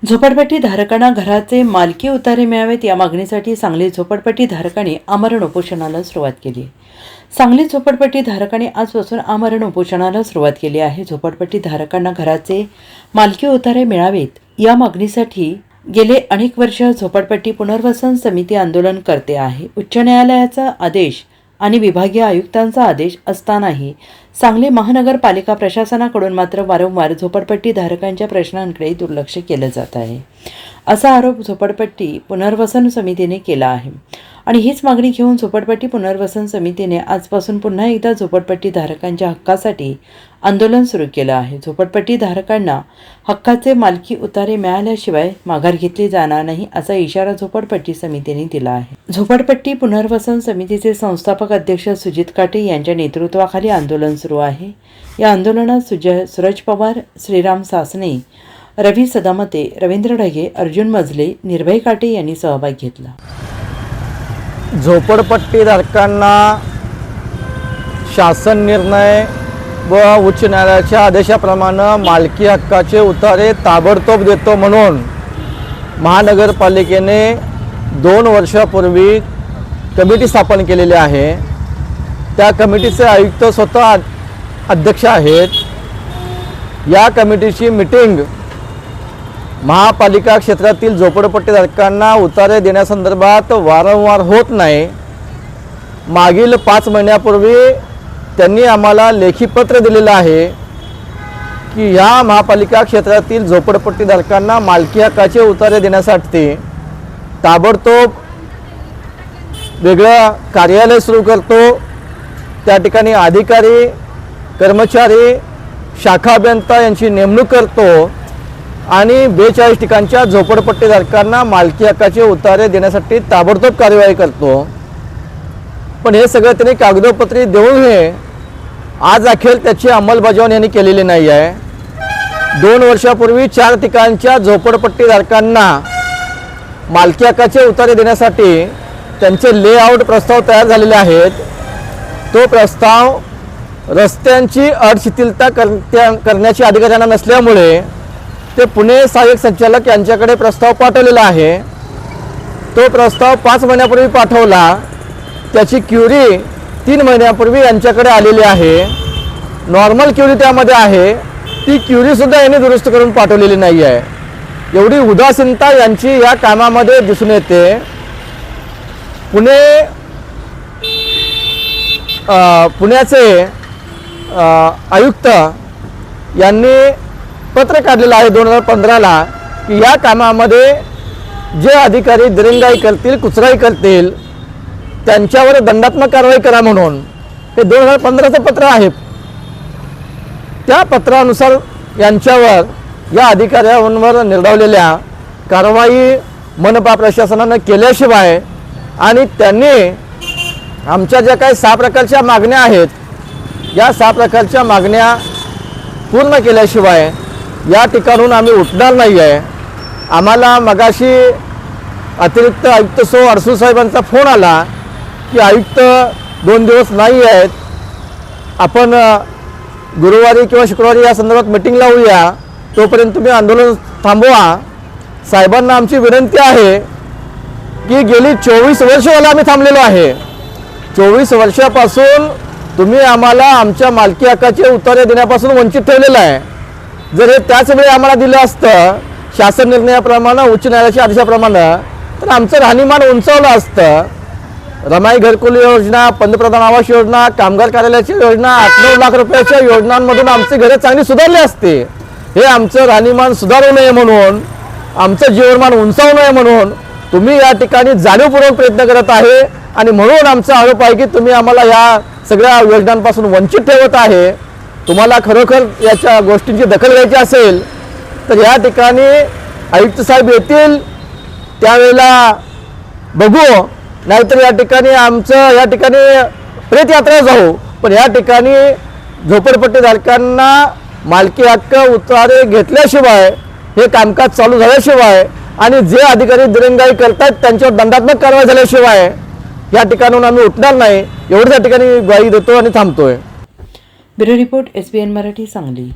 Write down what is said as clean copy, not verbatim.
झोपडपट्टी धारकांना घराचे मालकी उतारे मिळावेत या मागणीसाठी सांगली झोपडपट्टी धारकांनी आमरण उपोषणाला सुरुवात केली. सांगली झोपडपट्टी धारकांनी आजपासून आमरण उपोषणाला सुरुवात केली आहे. झोपडपट्टी धारकांना घराचे मालकी उतारे मिळावेत या मागणीसाठी गेले अनेक वर्ष झोपडपट्टी पुनर्वसन समिती आंदोलन करते आहे. उच्च न्यायालयाचा आदेश आणि विभागीय आयुक्तांचा आदेश असतानाही सांगली महानगरपालिका प्रशासनाकडून मात्र वारंवार झोपडपट्टी धारकांच्या प्रश्नांकडे दुर्लक्ष केलं जात आहे, असा आरोप झोपडपट्टी पुनर्वसन समितीने केला आहे. आणि हीच मागणी घेऊन झोपडपट्टी पुनर्वसन समितीने आजपासून पुन्हा एकदा झोपडपट्टी धारकांच्या हक्कासाठी आंदोलन सुरू केलं आहे. झोपडपट्टी धारकांना हक्काचे मालकी उतारे मिळाल्याशिवाय माघार घेतली जाणार नाही, असा इशारा झोपडपट्टी समितीने दिला आहे. झोपडपट्टी पुनर्वसन समितीचे संस्थापक अध्यक्ष सुजित काटे यांच्या नेतृत्वाखाली आंदोलन सुरू आहे. या आंदोलनात सूरज पवार, श्रीराम सासने, रवी सदामते, रवींद्र ढगे, अर्जुन मजले, निर्भय काटे यांनी सहभाग घेतला. झोपडपट्टीधारकांना शासन निर्णय व उच्च न्यायालयाच्या आदेशाप्रमाणे मालकी हक्काचे उतारे ताबडतोब देतो म्हणून महानगरपालिकेने 2 वर्षापूर्वी कमिटी स्थापन केलेली आहे. त्या कमिटीचे आयुक्त स्वतः अध्यक्ष आहेत. या कमिटीची मीटिंग महापालिका क्षेत्रातील झोपडपट्टीधारकांना उतारे देण्यासंदर्भात वारंवार होत नाही. मागील 5 महिन्यापूर्वी त्यांनी आम्हाला लेखी पत्र दिलेलं आहे की ह्या महापालिका क्षेत्रातील झोपडपट्टीधारकांना मालकी हक्काचे उतारे देण्यासाठी ताबडतोब वेगळं कार्यालय सुरू करतो. त्या ठिकाणी अधिकारी, कर्मचारी, शाखा अभियंता यांची नेमणूक करतो आणि 42 ठिकाणच्या झोपडपट्टीधारकांना मालकी हक्काचे उतारे देण्यासाठी ताबडतोब कार्यवाही करतो. पण हे सगळं त्यांनी कागदोपत्री देऊन आज अखेर त्याची अंमलबजावणी यांनी केलेली नाही आहे. 2 वर्षापूर्वी 4 ठिकाणच्या झोपडपट्टीधारकांना मालकी हक्काचे उतारे देण्यासाठी त्यांचे लेआउट प्रस्ताव तयार झालेले आहेत. तो प्रस्ताव रस्त्यांची अडशिथिलता करण्याची अधिकाऱ्यांना नसल्यामुळे ते पुणे सहाय्यक संचालक यांच्याकडे प्रस्ताव पाठवलेला आहे. तो प्रस्ताव 5 महिन्यापूर्वी पाठवला. त्याची क्युरी 3 महिन्यापूर्वी यांच्याकडे आलेली आहे. नॉर्मल क्युरी त्यामध्ये आहे. ती क्युरीसुद्धा यांनी दुरुस्त करून पाठवलेली नाही आहे. एवढी उदासीनता यांची या कामामध्ये दिसून येते. पुण्याचे आयुक्त यांनी पत्र काढलेलं आहे 2015ला की या कामामध्ये जे अधिकारी दिरंगाई करतील, कुचराई करतील त्यांच्यावर दंडात्मक कारवाई करा म्हणून. हे 2015चं पत्र आहे. त्या पत्रानुसार यांच्यावर या अधिकाऱ्यांवर निर्धावलेल्या कारवाई मनपा प्रशासनानं केल्याशिवाय आणि त्यांनी आमच्या ज्या काही 6 प्रकारच्या मागण्या आहेत या 6 प्रकारच्या मागण्या पूर्ण केल्याशिवाय या ठिकाणून आम्ही उठणार नाही आहे. आम्हाला मगाशी अतिरिक्त आयुक्त अडसूळ साहेबांचा फोन आला की आयुक्त 2 दिवस नाही आहेत, आपण गुरुवारी किंवा शुक्रवारी या संदर्भात मीटिंग लावूया, तोपर्यंत तुम्ही आंदोलन थांबवा. साहेबांना आमची विनंती आहे की गेली 24 वर्ष झालं आम्ही थांबलेलो आहे. 24 वर्षापासून तुम्ही आम्हाला आमच्या मालकी हक्काचे उतारे देण्यापासून वंचित ठेवलेलं आहे. जर हे त्याच वेळी आम्हाला दिलं असतं शासन निर्णयाप्रमाणे, उच्च न्यायालयाच्या आदेशाप्रमाणे, तर आमचं राहणीमान उंचावलं असतं. रमाई घरकुल योजना, पंतप्रधान आवास योजना, कामगार कार्यालयाची योजना, 8-9 लाख रुपयाच्या योजनांमधून आमची घरे चांगली सुधारली असते. हे आमचं राहणीमान सुधारू नये म्हणून, आमचं जीवनमान उंचावू नये म्हणून तुम्ही या ठिकाणी जाणीवपूर्वक प्रयत्न करत आहे. आणि म्हणून आमचा आरोप आहे की तुम्ही आम्हाला या सगळ्या योजनांपासून वंचित ठेवत आहे. तुम्हाला खरोखर याच्या गोष्टींची दखल घ्यायची असेल तर या ठिकाणी आयुक्त साहेब येतील त्यावेळेला बघू, नाहीतर या ठिकाणी या ठिकाणी प्रेतयात्रा जाऊ. पण या ठिकाणी झोपडपट्टीधारकांना मालकी हक्क उतारे घेतल्याशिवाय, हे कामकाज चालू झाल्याशिवाय आणि जे अधिकारी दिरंगाई करतात त्यांच्यावर दंडात्मक कारवाई झाल्याशिवाय या ठिकाणून आम्ही उठणार नाही. एवढ्या ठिकाणी ग्वाही देतो आणि थांबतोय. Bureau report, SBN Marathi, Sangli.